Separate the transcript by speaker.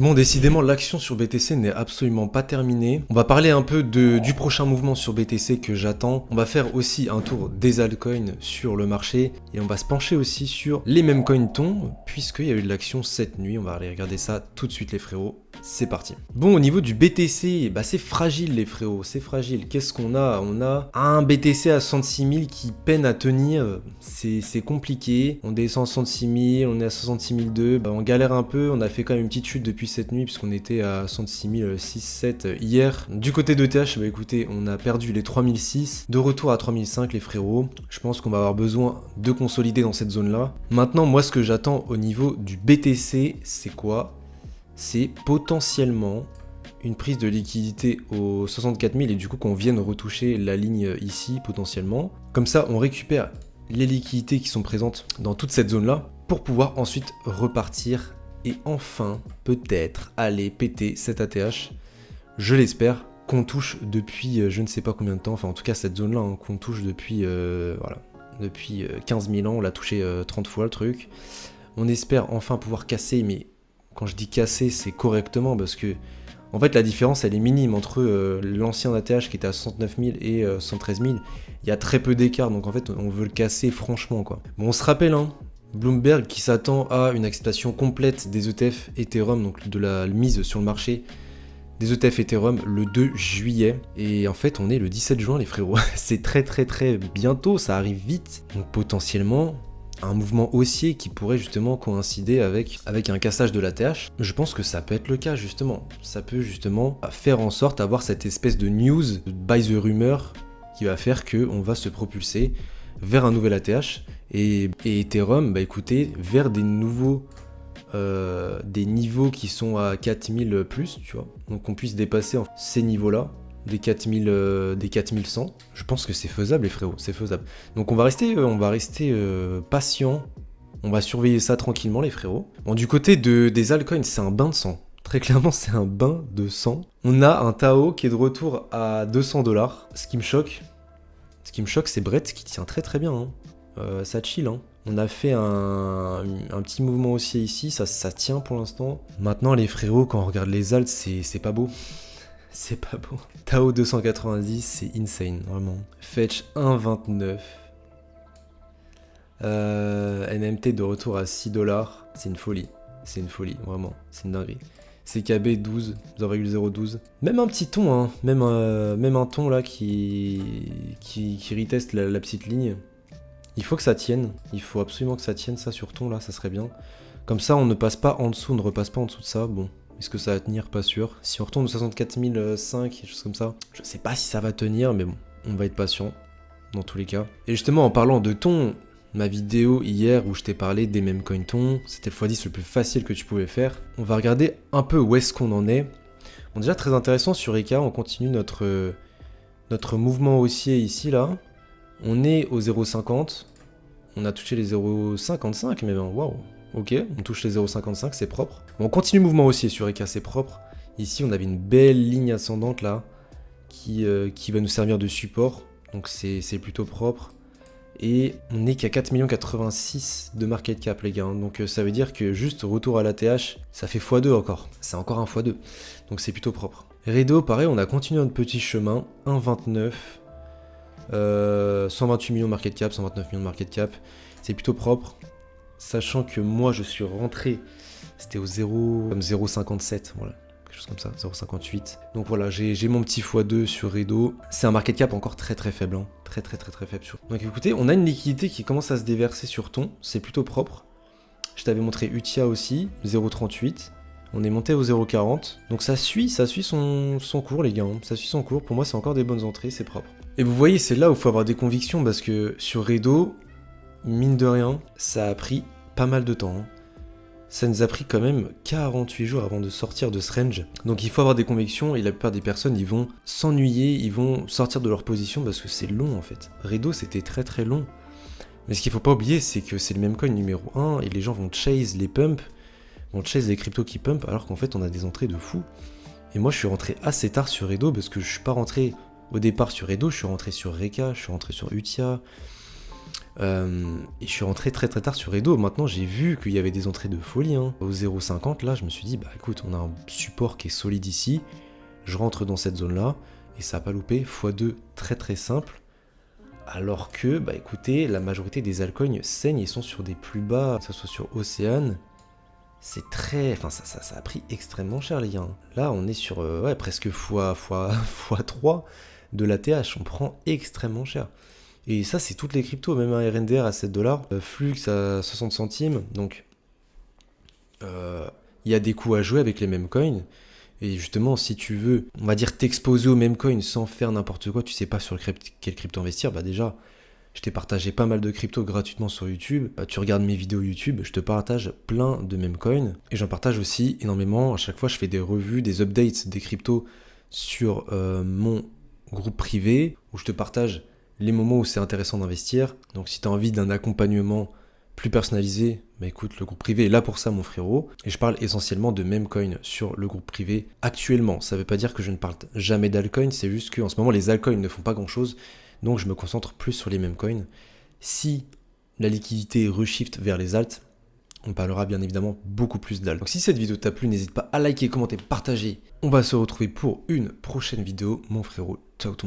Speaker 1: Bon, décidément, l'action sur BTC n'est absolument pas terminée. On va parler un peu du prochain mouvement sur BTC que j'attends. On va faire aussi un tour des altcoins sur le marché. Et on va se pencher aussi sur les mêmes coins-tons, puisqu'il y a eu de l'action cette nuit. On va aller regarder ça tout de suite, les frérots. C'est parti. Bon, au niveau du BTC, bah c'est fragile, les frérots. C'est fragile. Qu'est-ce qu'on a? On a un BTC à 66 000 qui peine à tenir. C'est compliqué. On descend à 66 000, on est à 66 002. Bah, on galère un peu. On a fait quand même une petite chute depuis cette nuit puisqu'on était à 66 006-7 hier. Du côté d'ETH, bah écoutez, on a perdu les 3006. De retour à 3005, les frérots. Je pense qu'on va avoir besoin de consolider dans cette zone-là. Maintenant, moi, ce que j'attends au niveau du BTC, c'est quoi? C'est potentiellement une prise de liquidité aux 64 000 et du coup qu'on vienne retoucher la ligne ici potentiellement. Comme ça, on récupère les liquidités qui sont présentes dans toute cette zone-là pour pouvoir ensuite repartir et enfin, peut-être, aller péter cet ATH. Je l'espère, qu'on touche depuis je ne sais pas combien de temps, enfin en tout cas cette zone-là, hein, qu'on touche depuis, voilà, depuis 15 000 ans, on l'a touché 30 fois le truc. On espère enfin pouvoir casser, mais quand je dis casser, c'est correctement parce que en fait la différence elle est minime entre l'ancien ATH qui était à 69 000 et 113 000. Il y a très peu d'écart, donc en fait on veut le casser franchement quoi. Bon, on se rappelle, hein, Bloomberg qui s'attend à une acceptation complète des ETF Ethereum, donc de la mise sur le marché des ETF Ethereum le 2 juillet. Et en fait on est le 17 juin les frérots. C'est très bientôt, ça arrive vite. Donc potentiellement un mouvement haussier qui pourrait justement coïncider avec un cassage de l'ATH. Je pense que ça peut être le cas justement. Ça peut justement faire en sorte d'avoir cette espèce de news, by the rumor, qui va faire qu'on va se propulser vers un nouvel ATH et Ethereum, bah écoutez, vers des nouveaux des niveaux qui sont à 4000 plus, tu vois. Donc on puisse dépasser ces niveaux-là, des 4100. Je pense que c'est faisable les frérots, c'est faisable. Donc on va rester patient. On va surveiller ça tranquillement les frérots. Bon, du côté des altcoins, c'est un bain de sang. Très clairement, c'est un bain de sang. On a un Tao qui est de retour à 200$. Ce qui me choque, c'est Brett qui tient très bien, hein. Ça chill, hein. On a fait un petit mouvement haussier ici, ça tient pour l'instant. Maintenant les frérots, quand on regarde les alts, c'est pas beau. C'est pas beau. Tao 290, c'est insane, vraiment. Fetch 1,29. NMT de retour à 6$. C'est une folie. C'est une folie, vraiment. C'est une dinguerie. CKB 12, 0,012. Même un petit ton, hein. Même un ton là qui reteste la petite ligne. Il faut que ça tienne. Il faut absolument que ça tienne ça sur ton là, ça serait bien. Comme ça, on ne passe pas en dessous, on ne repasse pas en dessous de ça. Bon. Est-ce que ça va tenir? Pas sûr. Si on retourne aux 64 005, quelque chose comme ça, je sais pas si ça va tenir, mais bon, on va être patient, dans tous les cas. Et justement, en parlant de ton, ma vidéo hier où je t'ai parlé des mêmes coin tons, c'était le x10 le plus facile que tu pouvais faire. On va regarder un peu où est-ce qu'on en est. Bon, déjà, très intéressant sur Eka, on continue notre mouvement haussier ici, là. On est au 0,50. On a touché les 0,55, mais bon, waouh. Ok, on touche les 0,55, c'est propre. Bon, on continue le mouvement haussier sur Eka, c'est propre. Ici, on avait une belle ligne ascendante là, qui va nous servir de support. Donc c'est plutôt propre. Et on n'est qu'à 4 86 de market cap, les gars. Hein. Donc ça veut dire que juste retour à l'ATH, ça fait x2 encore. C'est encore un x2. Donc c'est plutôt propre. Redo, pareil, on a continué notre petit chemin. 1,29. 128 millions de market cap, 129 millions de market cap. C'est plutôt propre. Sachant que moi je suis rentré, c'était au 0,57, voilà, quelque chose comme ça, 0,58. Donc voilà, j'ai mon petit x2 sur Redo. C'est un market cap encore très faible, hein. Très faible sur. Donc écoutez, on a une liquidité qui commence à se déverser sur ton, c'est plutôt propre. Je t'avais montré Utia aussi, 0,38. On est monté au 0,40. Donc ça suit son cours les gars, hein. Ça suit son cours, pour moi c'est encore des bonnes entrées, c'est propre. Et vous voyez, c'est là où il faut avoir des convictions parce que sur Redo, mine de rien, ça a pris pas mal de temps. Hein. Ça nous a pris quand même 48 jours avant de sortir de ce range. Donc il faut avoir des convictions et la plupart des personnes, ils vont s'ennuyer, ils vont sortir de leur position parce que c'est long en fait. Redo, c'était très long. Mais ce qu'il faut pas oublier, c'est que c'est le même coin numéro 1 et les gens vont chase les pumps, vont chase les cryptos qui pump alors qu'en fait on a des entrées de fou. Et moi je suis rentré assez tard sur Redo parce que je suis pas rentré au départ sur Redo, je suis rentré sur Reka, je suis rentré sur Utia. Et je suis rentré très très tard sur Edo. Maintenant, j'ai vu qu'il y avait des entrées de folie. Hein. Au 0,50, là, je me suis dit, bah écoute, on a un support qui est solide ici. Je rentre dans cette zone-là. Et ça n'a pas loupé. x2 très très simple. Alors que, bah écoutez, la majorité des altcoins saignent et sont sur des plus bas, que ce soit sur Océane. C'est très... Enfin, ça a pris extrêmement cher, les gars. Là, on est sur ouais, presque x3 de l'ATH. On prend extrêmement cher. Et ça, c'est toutes les cryptos, même un RNDR à 7 $, Flux à 60 centimes. Donc, il y a des coups à jouer avec les mêmes coins. Et justement, si tu veux, on va dire, t'exposer aux mêmes coins sans faire n'importe quoi, tu sais pas sur quelle crypto investir, bah déjà, je t'ai partagé pas mal de cryptos gratuitement sur YouTube. Tu regardes mes vidéos YouTube, je te partage plein de mêmes coins. Et j'en partage aussi énormément. À chaque fois, je fais des revues, des updates des cryptos sur mon groupe privé, où je te partage les moments où c'est intéressant d'investir. Donc si tu as envie d'un accompagnement plus personnalisé, bah écoute, le groupe privé est là pour ça, mon frérot. Et je parle essentiellement de meme coin sur le groupe privé actuellement. Ça veut pas dire que je ne parle jamais d'altcoin, c'est juste qu'en ce moment, les altcoins ne font pas grand-chose. Donc je me concentre plus sur les meme coins. Si la liquidité reshift vers les alts, on parlera bien évidemment beaucoup plus d'alt. Donc si cette vidéo t'a plu, n'hésite pas à liker, commenter, partager. On va se retrouver pour une prochaine vidéo, mon frérot. Ciao tout le monde.